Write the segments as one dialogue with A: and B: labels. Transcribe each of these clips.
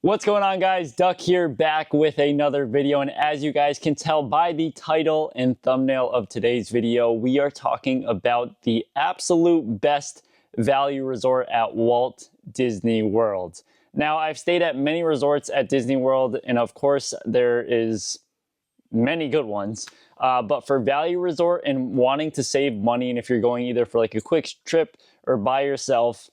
A: What's going on, guys? Duck here, back with another video, and as you guys can tell by the title and thumbnail of today's video, we are talking about the absolute best value resort at Walt Disney World. Now, I've stayed at many resorts at Disney World, and of course there is many good ones, but for value resort and wanting to save money, and if you're going either for like a quick trip or by yourself,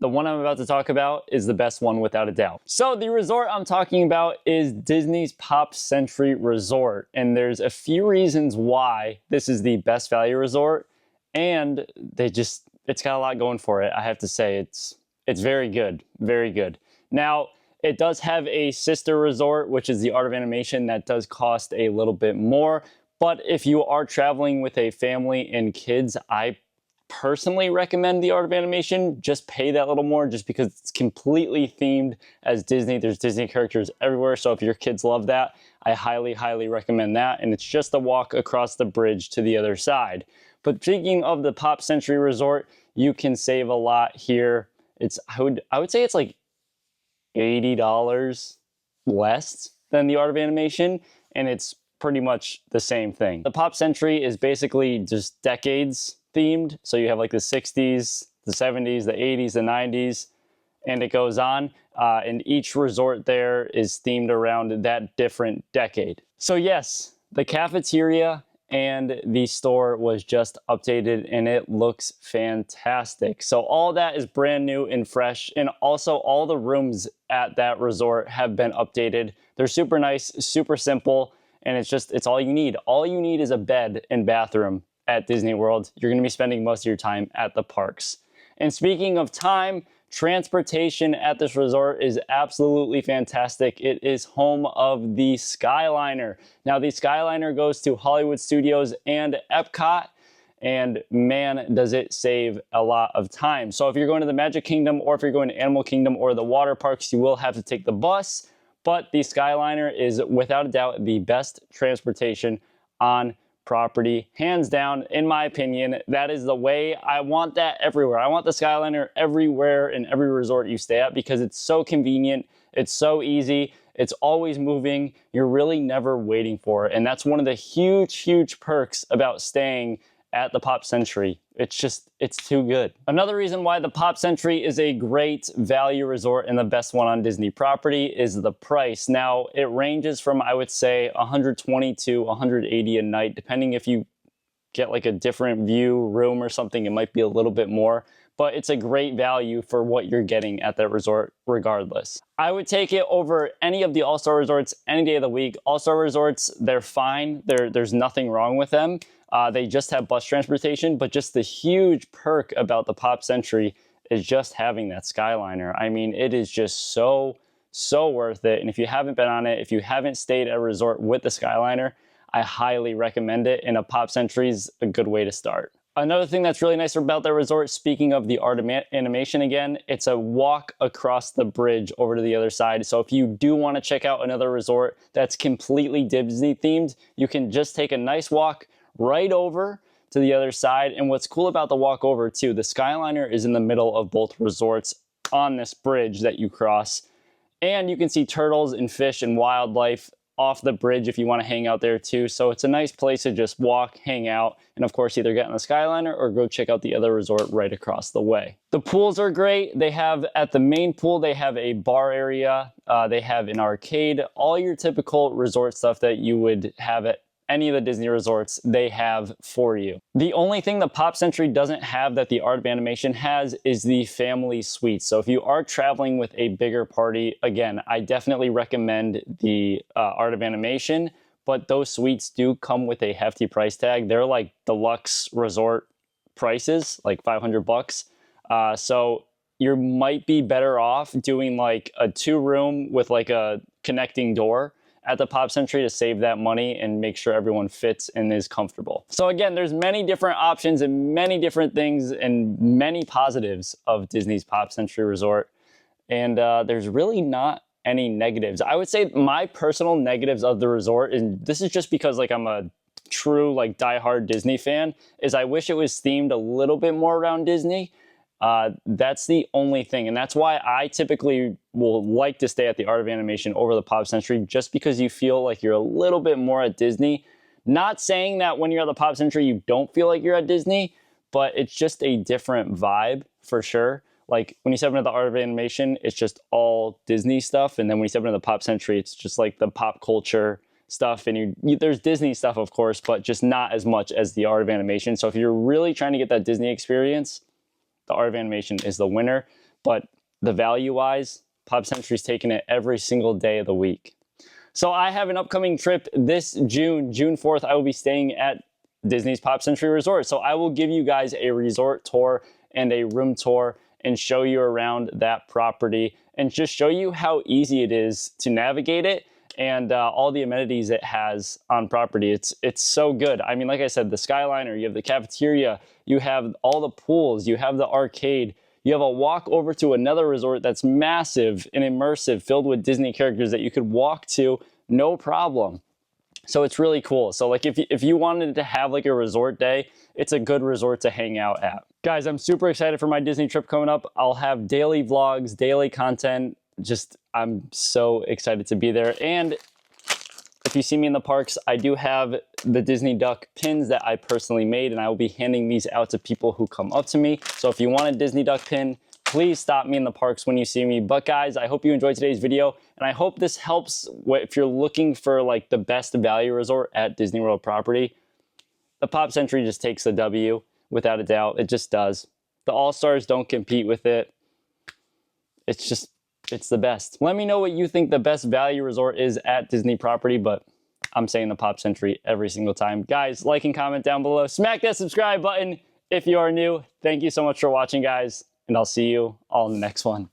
A: the one I'm about to talk about is the best one without a doubt. So the resort I'm talking about is Disney's Pop Century Resort, and there's a few reasons why this is the best value resort, and it's got a lot going for it. I have to say it's very good, very good. Now, it does have a sister resort, which is the Art of Animation, that does cost a little bit more, but if you are traveling with a family and kids, I personally recommend the Art of Animation. Just pay that little more just because it's completely themed as Disney. There's Disney characters everywhere, so if your kids love that, I highly recommend that, and it's just a walk across the bridge to the other side. But speaking of the Pop Century Resort, you can save a lot here. I would say it's like $80 less than the Art of Animation, and it's pretty much the same thing. The Pop Century is basically just decades themed, so you have like the 60s, the 70s, the 80s, the 90s, and it goes on, and each resort there is themed around that different decade. So yes, the cafeteria and the store was just updated and it looks fantastic. So all that is brand new and fresh, and also all the rooms at that resort have been updated. They're super nice, super simple, and it's all you need. All you need is a bed and bathroom at Disney World. You're going to be spending most of your time at the parks. And speaking of time, transportation at this resort is absolutely fantastic. It is home of the Skyliner. Now, the Skyliner goes to Hollywood Studios and Epcot, and man, does it save a lot of time. So if you're going to the Magic Kingdom, or if you're going to Animal Kingdom or the water parks, you will have to take the bus, but the Skyliner is without a doubt the best transportation on property, hands down. In my opinion, that is the way. I want that everywhere. I want the Skyliner everywhere in every resort you stay at, because it's so convenient, it's so easy, it's always moving, you're really never waiting for it, and that's one of the huge perks about staying at the Pop Century. It's too good. Another reason why the Pop Century is a great value resort and the best one on Disney property is the price. Now, it ranges from, I would say, $120 to $180 a night, depending if you get like a different view room or something, it might be a little bit more, but it's a great value for what you're getting at that resort regardless. I would take it over any of the All-Star resorts any day of the week. All-Star resorts, they're fine. There's nothing wrong with them. They just have bus transportation, but just the huge perk about the Pop Century is just having that Skyliner. I mean, it is just so worth it. And if you haven't been on it, if you haven't stayed at a resort with the Skyliner, I highly recommend it, and a Pop Century is a good way to start. Another thing that's really nice about that resort, speaking of the Art of Animation again, it's a walk across the bridge over to the other side. So if you do want to check out another resort that's completely Disney themed, you can just take a nice walk right over to the other side. And what's cool about the walk over too, the Skyliner is in the middle of both resorts on this bridge that you cross, and you can see turtles and fish and wildlife off the bridge if you want to hang out there too. So it's a nice place to just walk, hang out, and of course either get on the Skyliner or go check out the other resort right across the way. The pools are great. They have, at the main pool, they have a bar area, they have an arcade, all your typical resort stuff that you would have at any of the Disney resorts, they have for you. The only thing the Pop Century doesn't have that the Art of Animation has is the family suite. So if you are traveling with a bigger party, again, I definitely recommend the Art of Animation, but those suites do come with a hefty price tag. They're like deluxe resort prices, like $500. So you might be better off doing like a 2-room with like a connecting door at the Pop Century to save that money and make sure everyone fits and is comfortable. So again, there's many different options and many different things and many positives of Disney's Pop Century Resort. And there's really not any negatives. I would say my personal negatives of the resort, and this is just because like I'm a true like diehard Disney fan, is I wish it was themed a little bit more around Disney. That's the only thing. And that's why I typically will like to stay at the Art of Animation over the Pop Century, just because you feel like you're a little bit more at Disney. Not saying that when you're at the Pop Century, you don't feel like you're at Disney, but it's just a different vibe for sure. Like when you step into the Art of Animation, it's just all Disney stuff. And then when you step into the Pop Century, it's just like the pop culture stuff. And there's Disney stuff, of course, but just not as much as the Art of Animation. So if you're really trying to get that Disney experience, the Art of Animation is the winner. But the value-wise, Pop Century's taking it every single day of the week. So I have an upcoming trip this June 4th. I will be staying at Disney's Pop Century Resort. So I will give you guys a resort tour and a room tour and show you around that property and just show you how easy it is to navigate it and all the amenities it has on property. It's so good. I mean, like I said, the Skyliner, you have the cafeteria, you have all the pools, you have the arcade, you have a walk over to another resort that's massive and immersive, filled with Disney characters that you could walk to, no problem. So it's really cool. So like if you wanted to have like a resort day, it's a good resort to hang out at. Guys, I'm super excited for my Disney trip coming up. I'll have daily vlogs, daily content. I'm so excited to be there. And if you see me in the parks, I do have the Disney Duck pins that I personally made, and I will be handing these out to people who come up to me. So if you want a Disney Duck pin, please stop me in the parks when you see me. But guys, I hope you enjoyed today's video, and I hope this helps if you're looking for like the best value resort at Disney World property. The Pop Century just takes the W, without a doubt. It just does. The All-Stars don't compete with it. It's the best. Let me know what you think the best value resort is at Disney property, but I'm saying the Pop Century every single time. Guys, like and comment down below. Smack that subscribe button if you are new. Thank you so much for watching, guys, and I'll see you all in the next one.